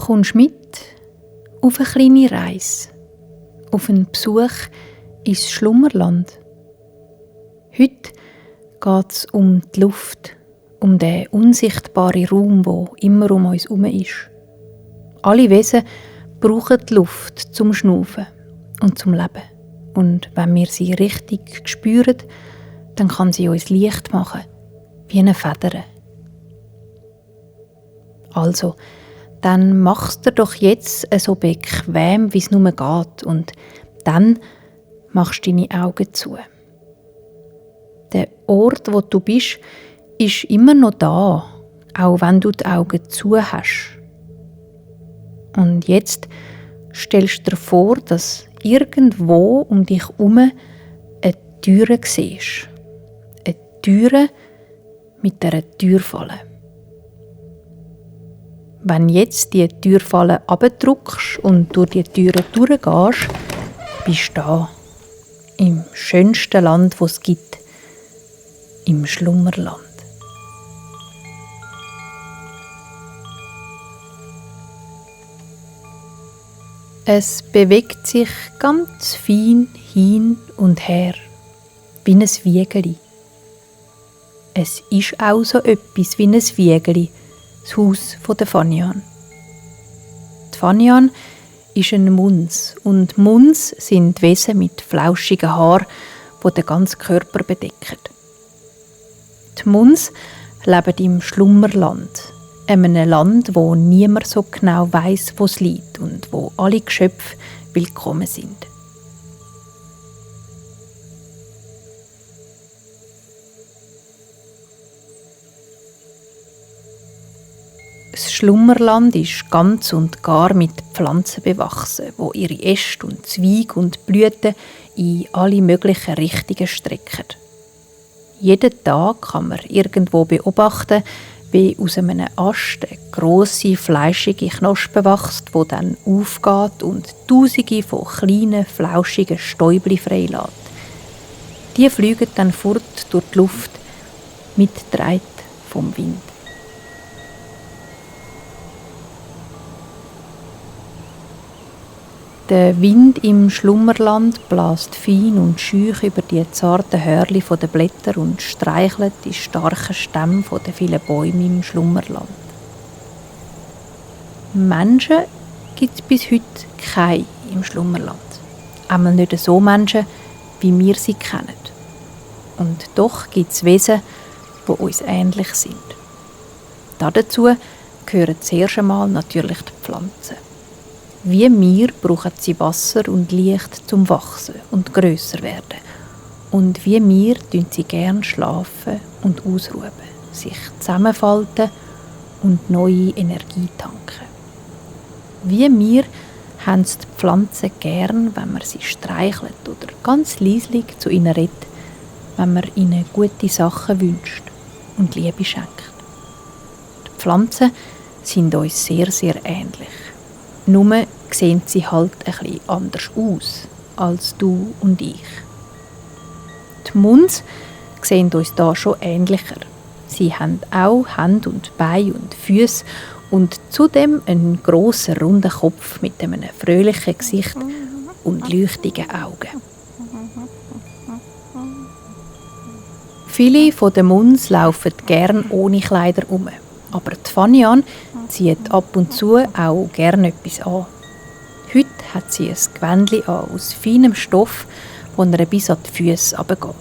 Kommst mit auf eine kleine Reise, auf einen Besuch ins Schlummerland. Heute geht es um die Luft, um den unsichtbaren Raum, der immer um uns herum ist. Alle Wesen brauchen die Luft zum Schnaufen und zum Leben. Und wenn wir sie richtig spüren, dann kann sie uns leicht machen, wie eine Feder. Also, dann mach's dir doch jetzt so bequem, wie es nur geht. Und dann machst du deine Augen zu. Der Ort, wo du bist, ist immer noch da, auch wenn du die Augen zu hast. Und jetzt stellst du dir vor, dass irgendwo um dich herum eine Türe siehst. Eine Türe mit einer Türfalle. Wenn jetzt die Türfalle runterdrückst und durch die Türe durchgehst, bist du da. Im schönsten Land, das es gibt. Im Schlummerland. Es bewegt sich ganz fein hin und her, wie ein Wiegeli. Es ist auch so etwas wie ein Wiegeli, das Haus der Fanian. Die Fanian ist ein Muns und Muns sind Wesen mit flauschigen Haaren, die den ganzen Körper bedecken. Die Muns leben im Schlummerland, einem Land, wo niemand so genau weiss, wo es liegt und wo alle Geschöpfe willkommen sind. Das Schlummerland ist ganz und gar mit Pflanzen bewachsen, wo ihre Äste und Zweige und Blüten in alle möglichen Richtungen strecken. Jeden Tag kann man irgendwo beobachten, wie aus einem Ast eine grosse, fleischige Knospe wächst, die dann aufgeht und Tausende von kleinen, flauschigen Stäubchen freilässt. Die fliegen dann fort durch die Luft, mitgetragen vom Wind. Der Wind im Schlummerland bläst fein und scheuch über die zarten Hörli der Blätter und streichelt die starken Stämme der vielen Bäume im Schlummerland. Menschen gibt es bis heute keine im Schlummerland. Einmal nicht so Menschen, wie wir sie kennen. Und doch gibt es Wesen, die uns ähnlich sind. Dazu gehören zuerst einmal natürlich die Pflanzen. Wie wir brauchen sie Wasser und Licht zum Wachsen und grösser werden. Und wie wir tun sie gern schlafen und ausruhen, sich zusammenfalten und neue Energie tanken. Wie wir haben es die Pflanzen gern, wenn man sie streichelt oder ganz leislich zu ihnen redet, wenn man ihnen gute Sachen wünscht und Liebe schenkt. Die Pflanzen sind uns sehr, sehr ähnlich. Nur sehen sie halt ein bisschen anders aus als du und ich. Die Muns sehen uns da schon ähnlicher. Sie haben auch Hände und Beine und Füße und zudem einen grossen, runden Kopf mit einem fröhlichen Gesicht und leuchtigen Augen. Viele von den Muns laufen gern ohne Kleider herum, aber die Fanian zieht ab und zu auch gerne etwas an. Heute hat sie ein Gewändchen an aus feinem Stoff, das ihr bis an die Füße runtergeht.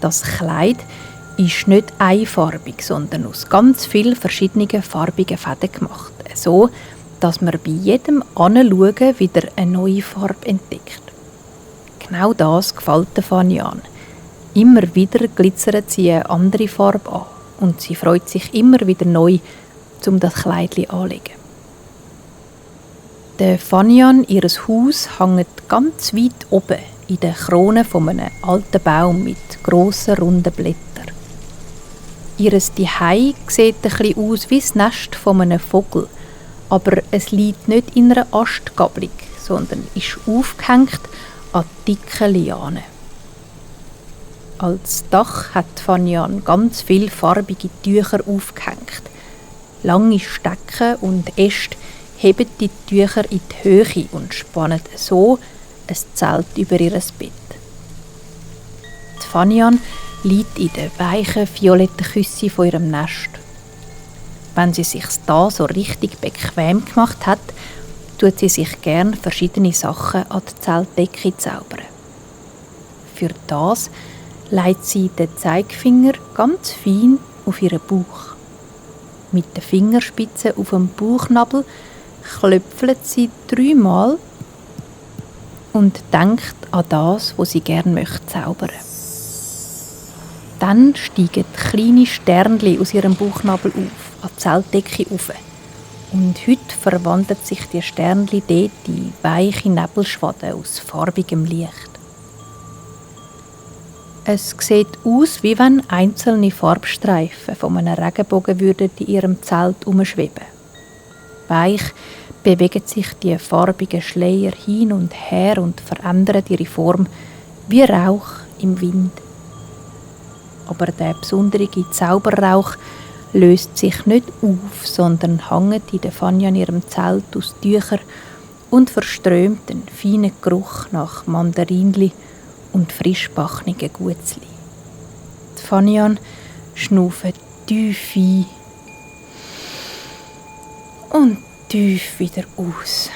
Das Kleid ist nicht einfarbig, sondern aus ganz vielen verschiedenen farbigen Fäden gemacht. So, dass man bei jedem Anschauen wieder eine neue Farbe entdeckt. Genau das gefällt der Fanian. Immer wieder glitzert sie eine andere Farbe an und sie freut sich immer wieder neu, um das Kleidchen anzulegen. Der Fanian, ihr Haus, hängt ganz weit oben in der Krone von einem alten Baum mit grossen, runden Blättern. Ihr Zuhause sieht ein bisschen aus wie das Nest von einem Vogel, aber es liegt nicht in einer Astgabelung, sondern ist aufgehängt an dicken Lianen. Als Dach hat Fanian ganz viele farbige Tücher aufgehängt. Lange Stecken und Äste heben die Tücher in die Höhe und spannen so ein Zelt über ihr Bett. Die Fanian liegt in den weichen, violetten Küssen von ihrem Nest. Wenn sie sich da so richtig bequem gemacht hat, tut sie sich gern verschiedene Sachen an die Zeltdecke zaubern. Für das legt sie den Zeigefinger ganz fein auf ihren Bauch. Mit den Fingerspitzen auf dem Bauchnabel klöpfelt sie 3-mal und denkt an das, was sie gern möchte zaubern. Dann steigen kleine Sternchen aus ihrem Bauchnabel auf, an die Zeltdecke rauf. Und heute verwandelt sich die Sternchen dort in weiche Nebelschwaden aus farbigem Licht. Es sieht aus, wie wenn einzelne Farbstreifen von einem Regenbogen würden in ihrem Zelt herumschweben. Weich bewegen sich die farbigen Schleier hin und her und verändern ihre Form wie Rauch im Wind. Aber der besondere Zauberrauch löst sich nicht auf, sondern hängt in der Fanian ihrem Zelt aus Tüchern und verströmt einen feinen Geruch nach Mandarinli und frischbachnigen Gutzli. Die Fanian schnauft tief ein und tief wieder aus.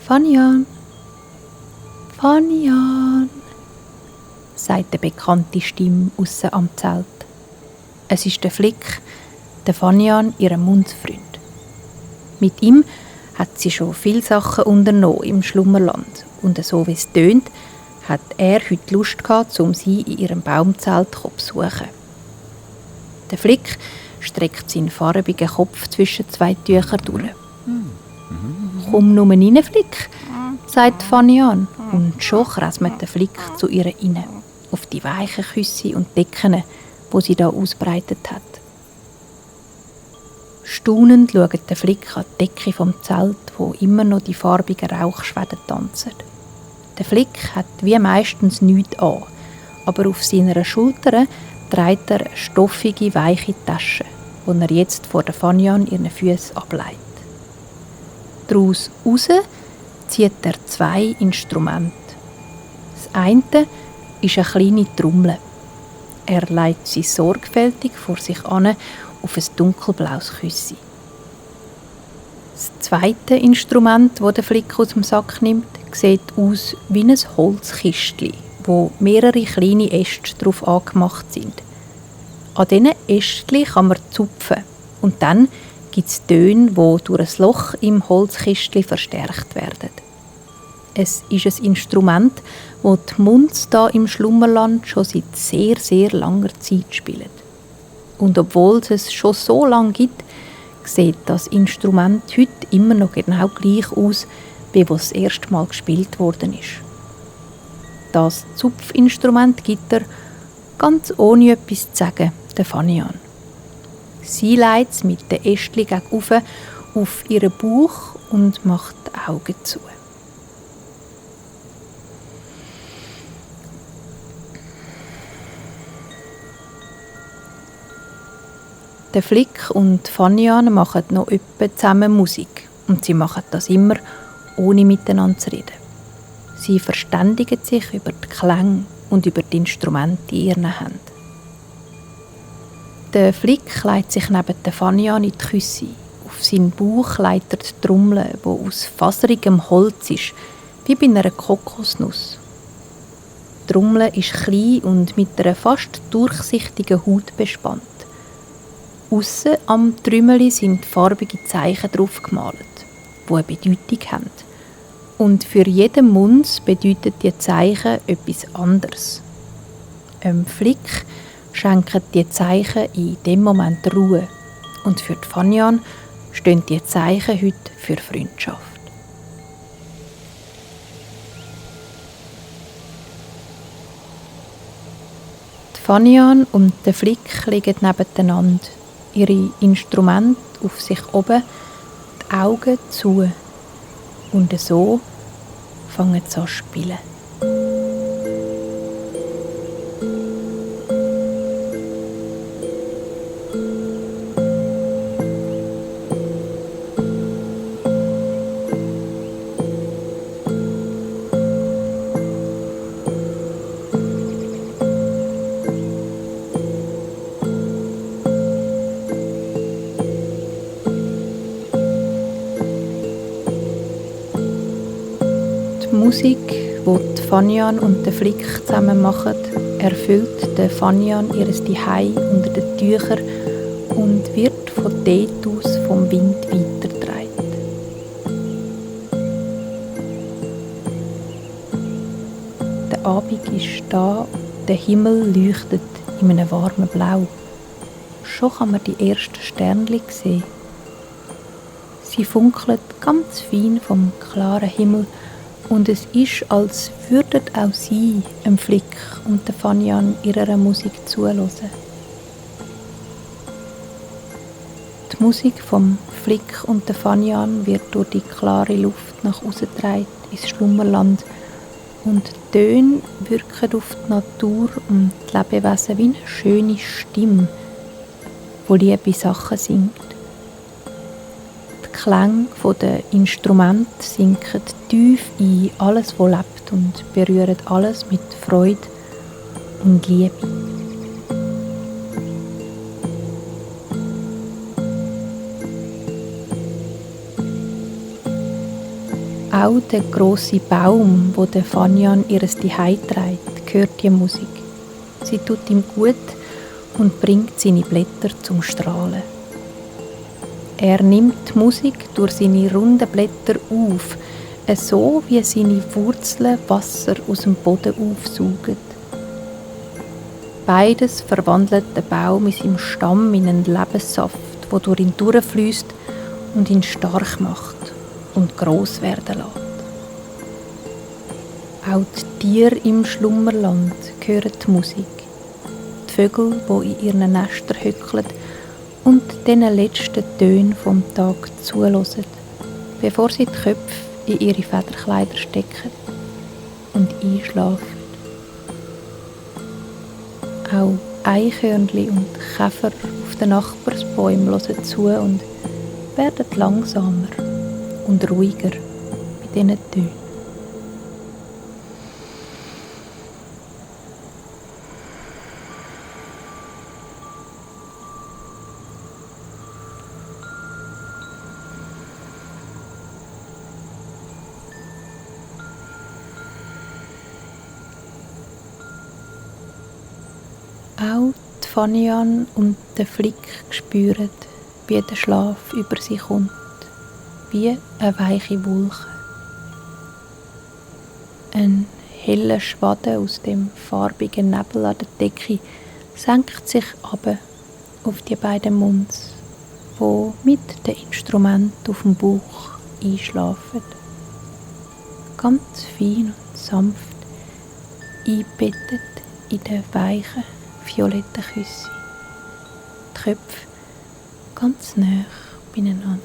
Fanian, Fanian, sagt eine bekannte Stimme aussen am Zelt. Es ist der Flick, der Fanian, ihr Mundsfreund. Mit ihm hat sie schon viele Sachen unternommen im Schlummerland. Und so wie es tönt, hat er heute Lust gehabt, um sie in ihrem Baumzelt zu besuchen. Der Flick streckt seinen farbigen Kopf zwischen 2 Tücher durch. «Komm nur rein, Flick», sagt Fanian. Und schon kräsmet der Flick zu ihr rein, auf die weichen Küsse und Decken, die sie da ausbreitet hat. Staunend schaut der Flick an die Decke vom Zelt, wo immer noch die farbigen Rauchschwäden tanzen. Der Flick hat wie meistens nichts an, aber auf seiner Schulter trägt er eine stoffige, weiche Tasche, die er jetzt vor der Fanian ihren Füßen ableitet. Daraus raus zieht er 2 Instrumente. Das eine ist eine kleine Trommel. Er legt sie sorgfältig vor sich an auf ein dunkelblaues Küssi. Das zweite Instrument, das der Flick aus dem Sack nimmt, sieht aus wie ein Holzkistchen, wo mehrere kleine Äste drauf angemacht sind. An diesen Ästchen kann man zupfen und dann gibt es Töne, die durch ein Loch im Holzkistchen verstärkt werden. Es ist ein Instrument, das die Munds hier im Schlummerland schon seit sehr, sehr langer Zeit spielen. Und obwohl es schon so lange gibt, sieht das Instrument heute immer noch genau gleich aus, wie es das erste Mal gespielt worden ist. Das Zupfinstrument gibt er, ganz ohne etwas zu sagen, der Fanian. Sie legt es mit den Ästchen gegenüber auf ihren Bauch und macht die Augen zu. Der Flick und Fanian machen noch öppe zusammen Musik und sie machen das immer, ohne miteinander zu reden. Sie verständigen sich über die Klänge und über die Instrumente in ihren Händen. Der Flick legt sich neben der Fanian in die Küsse. Auf seinen Bauch legt er die Trommel, die aus faserigem Holz ist, wie bei einer Kokosnuss. Die Trommel ist klein und mit einer fast durchsichtigen Haut bespannt. Aussen am Trümmeli sind farbige Zeichen drauf gemalt, die eine Bedeutung haben. Und für jeden Munds bedeutet die Zeichen etwas anderes. Flick schenken die Zeichen in dem Moment Ruhe. Und für die Fanian stehen die Zeichen heute für Freundschaft. Die Fanian und der Flick liegen nebeneinander, ihre Instrumente auf sich oben, die Augen zu. Und so fangen sie an zu spielen. Die Musik, die Fanian und der Flick zusammen machen, erfüllt den Fanian ihres Zuhause unter den Tüchern und wird von dort aus vom Wind weitergetragen. Der Abend ist da, der Himmel leuchtet in einem warmen Blau. Schon kann man die ersten Sternchen sehen. Sie funkeln ganz fein vom klaren Himmel und es ist, als würden auch sie, dem Flick und der Fanian, ihrer Musik zuhören. Die Musik vom Flick und der Fanian wird durch die klare Luft nach außen getragen ins Schlummerland und die Töne wirken auf die Natur und die Lebewesen wie eine schöne Stimme, die liebe Sachen singt. Die Klänge der Instrumente sinken tief in alles, was lebt und berühren alles mit Freude und Liebe. Auch der grosse Baum, wo der Fanian ihres Zuhause trägt, hört die Musik. Sie tut ihm gut und bringt seine Blätter zum Strahlen. Er nimmt die Musik durch seine runden Blätter auf, so wie seine Wurzeln Wasser aus dem Boden aufsaugen. Beides verwandelt den Baum in seinem Stamm in einen Lebenssaft, der durch ihn durchfließt und ihn stark macht und gross werden lässt. Auch die Tiere im Schlummerland hören die Musik. Die Vögel, die in ihren Nestern hückeln und den letzten Tönen vom Tag zuhören, bevor sie die Köpfe in ihre Federkleider stecken und einschlafen. Auch Eichhörnchen und Käfer auf den Nachbarsbäumen hören zu und werden langsamer und ruhiger bei diesen Tönen. Auch die Fanian und der Flick spüren, wie der Schlaf über sie kommt, wie eine weiche Wolke. Ein heller Schwaden aus dem farbigen Nebel an der Decke senkt sich ab auf die beiden Munds, die mit dem Instrument auf dem Bauch einschlafen. Ganz fein und sanft eingebettet in den weichen, violetten Küsse. Die Köpfe ganz nah beieinander.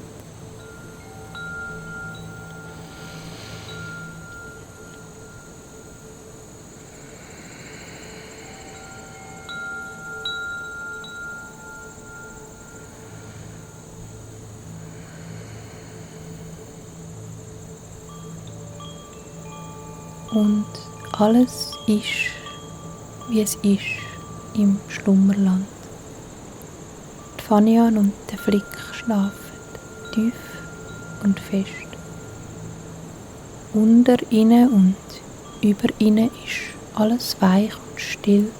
Und alles ist, wie es ist im Schlummerland. Die Fanian und der Flick schlafen tief und fest. Unter ihnen und über ihnen ist alles weich und still.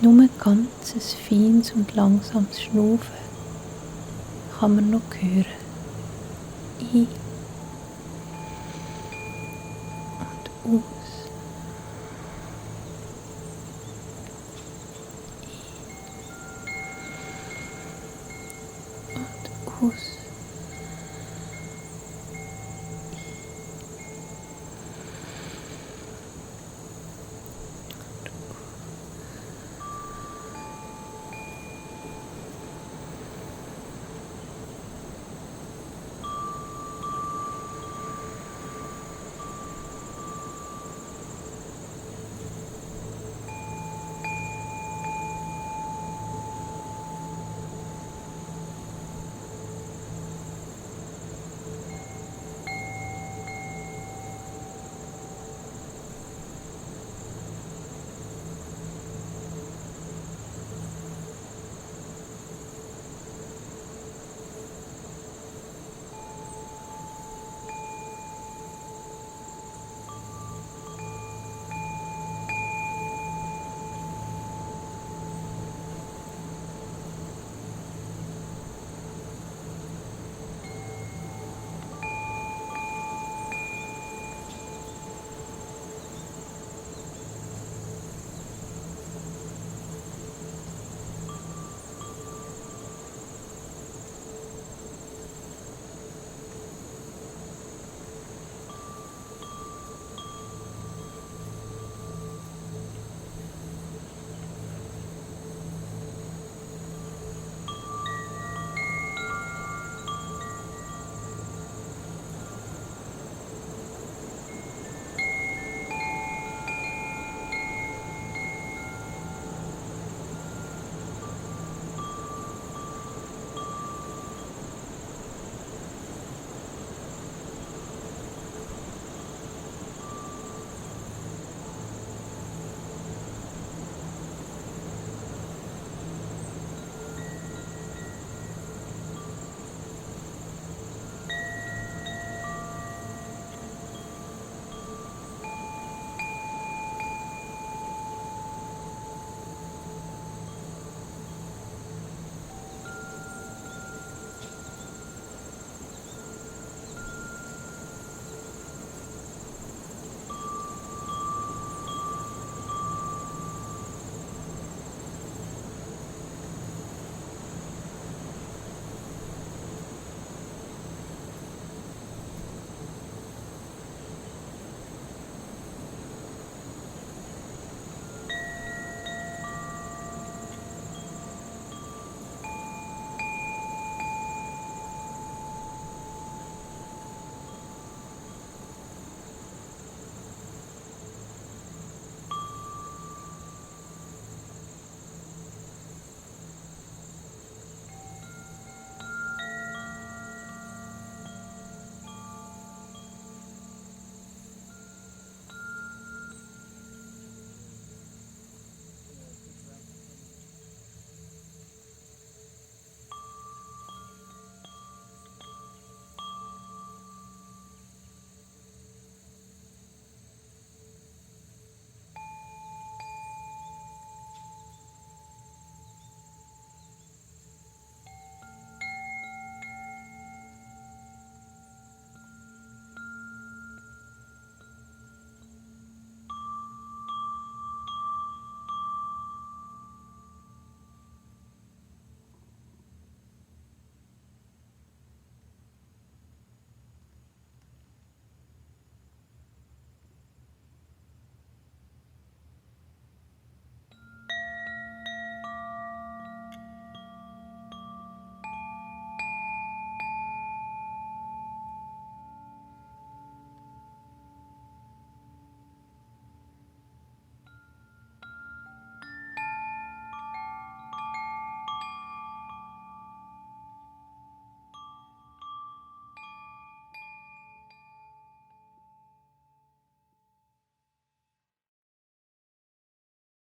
Nur ganzes feines und langsames Schnaufen kann man noch hören. Ein und aus. Ein und aus.